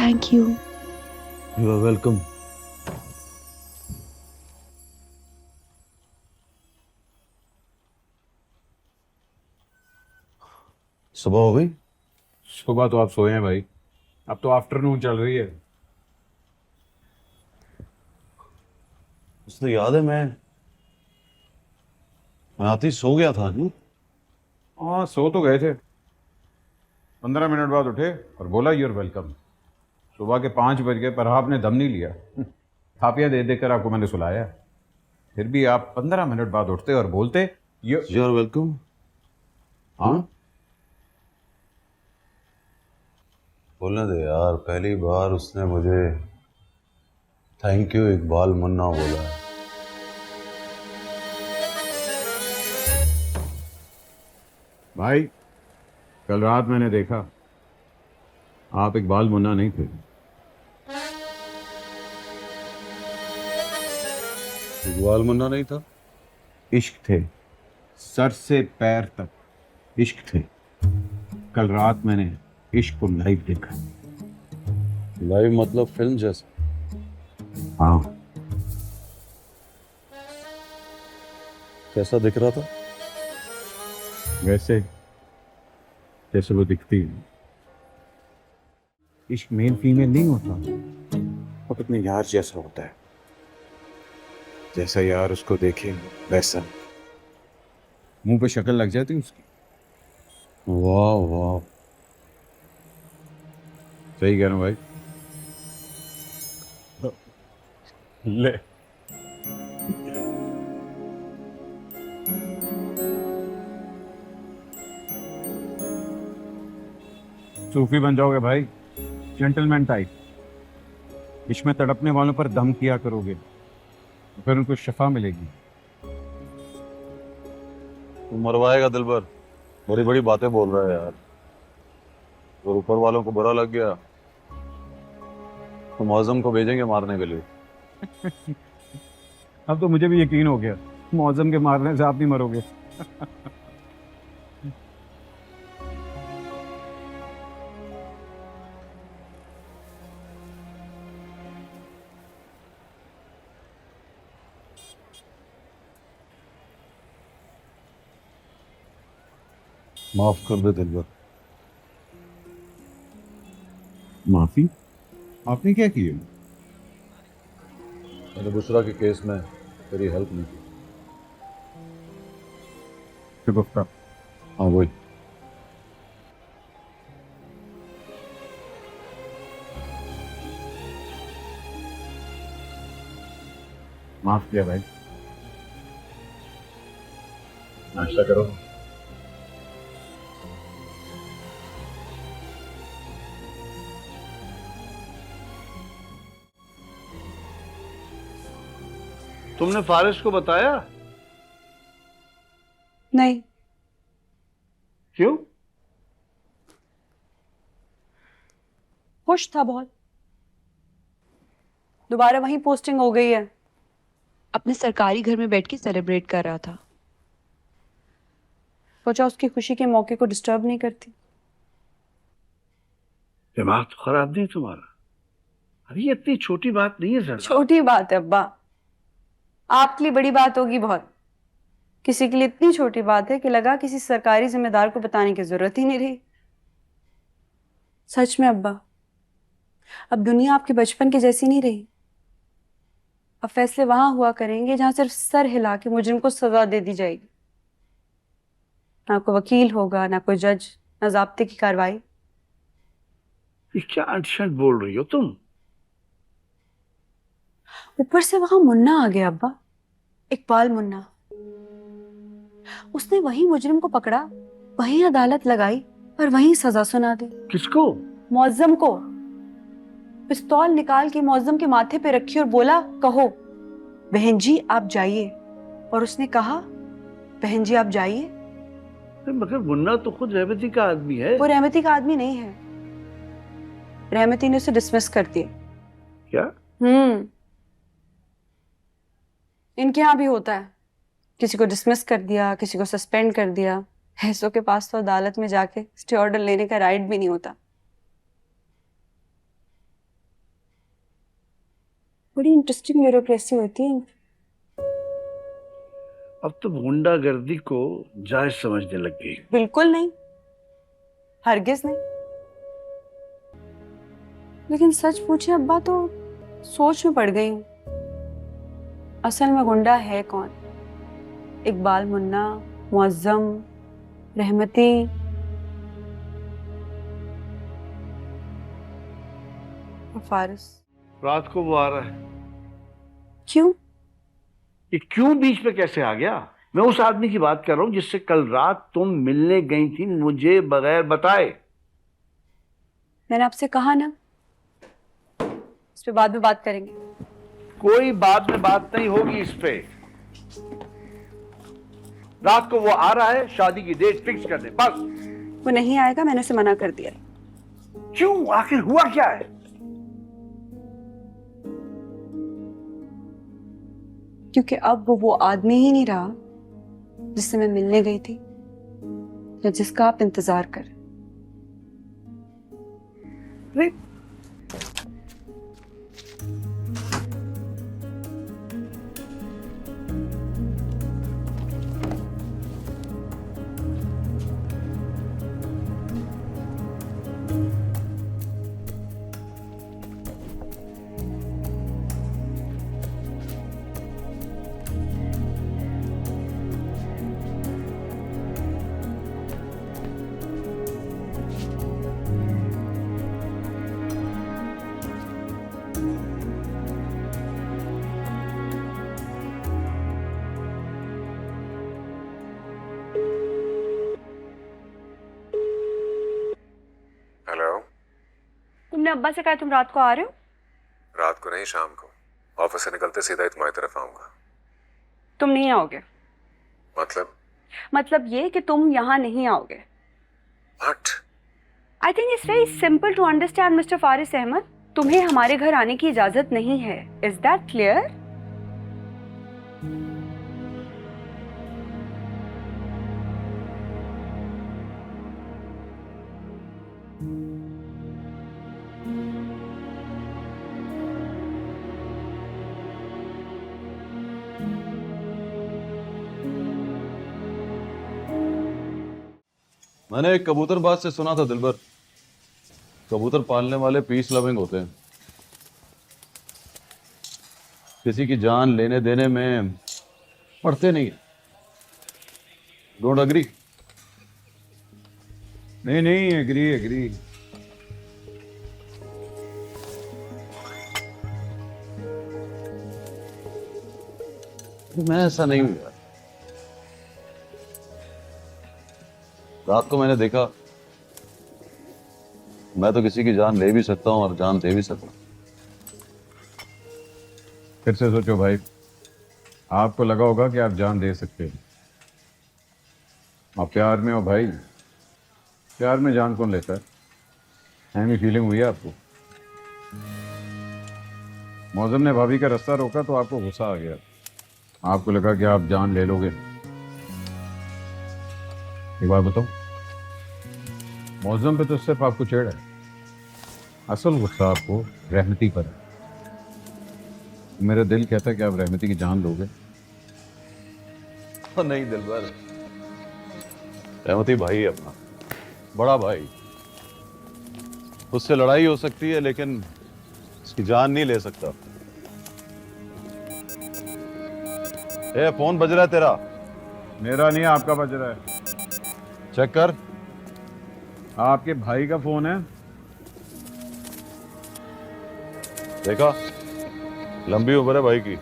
Thank you. You are welcome. सुबह हो गई? सुबह तो आप सोए हैं भाई, अब तो आफ्टरनून चल रही है। उसने याद है मैं आते ही सो गया था नहीं? हाँ सो तो गए थे, 15 मिनट बाद उठे और बोला यूर वेलकम। सुबह के 5 बज गए पर आपने दम नहीं लिया। थापियां दे देकर आपको मैंने सुलाया, फिर भी आप 15 मिनट बाद उठते और बोलते यू आर वेलकम। हाँ बोलने दे यार, पहली बार उसने मुझे थैंक यू इकबाल मुन्ना बोला है। भाई, कल रात मैंने देखा आप इकबाल मुन्ना नहीं थे। इकबाल मुन्ना नहीं था? इश्क थे, सर से पैर तक इश्क थे। कल रात मैंने इश्क को लाइव देखा। लाइव मतलब फिल्म जैसा? हाँ, कैसा दिख रहा था? वैसे जैसे वो दिखती है। इश्क मेल फीमेल नहीं होता, वो अपने यार जैसा होता है। जैसा यार उसको देखे वैसा। मुंह पे शक्ल लग जाती उसकी। वाह वाह। सही कह रहा हूँ भाई। ले, सूफी बन जाओगे भाई, जेंटलमैन टाइप। इश्क में तड़पने वालों पर दम किया करोगे, फिर उनको शफा मिलेगी। तू मरवाएगा दिलबर, बड़ी बड़ी बातें बोल रहा है यार। और ऊपर वालों को बुरा लग गया तो मौजम को भेजेंगे मारने के लिए। अब तो मुझे भी यकीन हो गया, मौजम के मारने से आप भी मरोगे। माफ कर दे दिलबर। माफी? आपने क्या किया? मैंने बुशरा के केस में तेरी हेल्प नहीं की। शगुफ्ता। हाँ वही। माफ किया भाई। नाश्ता करो। तुमने फारिस को बताया? नहीं, क्यों? खुश था बहुत। दोबारा वहीं पोस्टिंग हो गई है। अपने सरकारी घर में बैठ के सेलिब्रेट कर रहा था। सोचा उसकी खुशी के मौके को डिस्टर्ब नहीं करती। दिमाग तो खराब नहीं तुम्हारा? अरे ये इतनी छोटी बात नहीं है सर। छोटी बात है अब्बा, आपके लिए बड़ी बात होगी बहुत। किसी के लिए इतनी छोटी बात है कि लगा किसी सरकारी जिम्मेदार को बताने की जरूरत ही नहीं रही। सच में अब्बा, अब दुनिया आपके बचपन की जैसी नहीं रही। अब फैसले वहां हुआ करेंगे जहां सिर्फ सर हिला के मुजरिम को सजा दे दी जाएगी। ना कोई वकील होगा, ना कोई जज, ना ज़ाब्ते की कार्रवाई। ये क्या अटशट बोल रही हो तुम? ऊपर से वहां मुन्ना आ गया अब्बा, इकबाल मुन्ना। उसने वहीं मुजरिम को पकड़ा, वहीं अदालत लगाई और वहीं सजा सुना दी। किसको? मौजम को। पिस्तौल निकाल के मौजम के माथे पे रखी और बोला, कहो बहन जी आप जाइए। और उसने कहा, बहन जी आप जाइए। मगर मुन्ना तो खुद रहमती का आदमी है। वो रहमती का आदमी नहीं है। रहमती ने उसे डिसमिस कर दिया। क्या? इनके यहाँ भी होता है, किसी को डिसमिस कर दिया, किसी को सस्पेंड कर दिया। ऐसों के पास तो अदालत में जाके स्टे ऑर्डर लेने का राइट भी नहीं होता। बड़ी इंटरेस्टिंग ब्यूरोक्रेसी होती है। अब तो गुंडागर्दी को जायज समझने लग गई। बिल्कुल नहीं, हरगिज नहीं। लेकिन सच पूछे अब्बा तो सोच में पड़ गई हूँ। असल में गुंडा है कौन? इकबाल मुन्ना, मुअज्जम, रहमती, और फारिस। रात को वो आ रहा है। क्यों? ये क्यों बीच में कैसे आ गया? मैं उस आदमी की बात कर रहा हूं जिससे कल रात तुम मिलने गई थी मुझे बगैर बताए। मैंने आपसे कहा ना, इस पे बाद में बात करेंगे। कोई बाद में बात नहीं होगी इस पे। रात को वो आ रहा है, शादी की डेट फिक्स कर दे बस। वो नहीं आएगा, मैंने उसे मना कर दिया। क्यों? आखिर हुआ क्या है? क्योंकि अब वो आदमी ही नहीं रहा जिससे मैं मिलने गई थी या जिसका आप इंतजार कर। नहीं, हेलो। तुमने अब्बा से कहा तुम रात को आ रहे हो? रात को नहीं, शाम को। ऑफिस से निकलते सीधा ही तुम्हारी तरफ आऊंगा। तुम नहीं आओगे? मतलब ये कि तुम यहाँ नहीं आओगे। What? I think it's very simple to understand mister Faris Ahmed. तुम्हें हमारे घर आने की इजाजत नहीं है। Is that clear? मैंने एक कबूतरबाज से सुना था दिलबर, कबूतर पालने वाले पीस लविंग होते हैं। किसी की जान लेने देने में पड़ते नहीं। Don't agree? नहीं नहीं, एग्री एग्री। मैं ऐसा नहीं हूं यार। रात को मैंने देखा, मैं तो किसी की जान ले भी सकता हूं और जान दे भी सकता हूं। फिर से सोचो भाई, आपको लगा होगा कि आप जान दे सकते हो। आप प्यार में हो भाई, प्यार में जान कौन लेता है? ऐसी फीलिंग हुई है आपको? मौजम ने भाभी का रास्ता रोका तो आपको गुस्सा आ गया, आपको लगा कि आप जान ले लोगे। एक बात बताओ, मौजम पे तो सिर्फ आपको चिढ़ है, असल गुस्सा आपको रहमती पर है। मेरा दिल कहता है कि आप रहमती की जान लोगे। नहीं दिलबर, रहमती भाई है अपना, बड़ा भाई। उससे लड़ाई हो सकती है लेकिन उसकी जान नहीं ले सकता। ए, फोन बज रहा है तेरा। मेरा नहीं, आपका बज रहा है। चेक कर। आपके भाई का फोन है। देखा, लंबी उम्र है भाई की।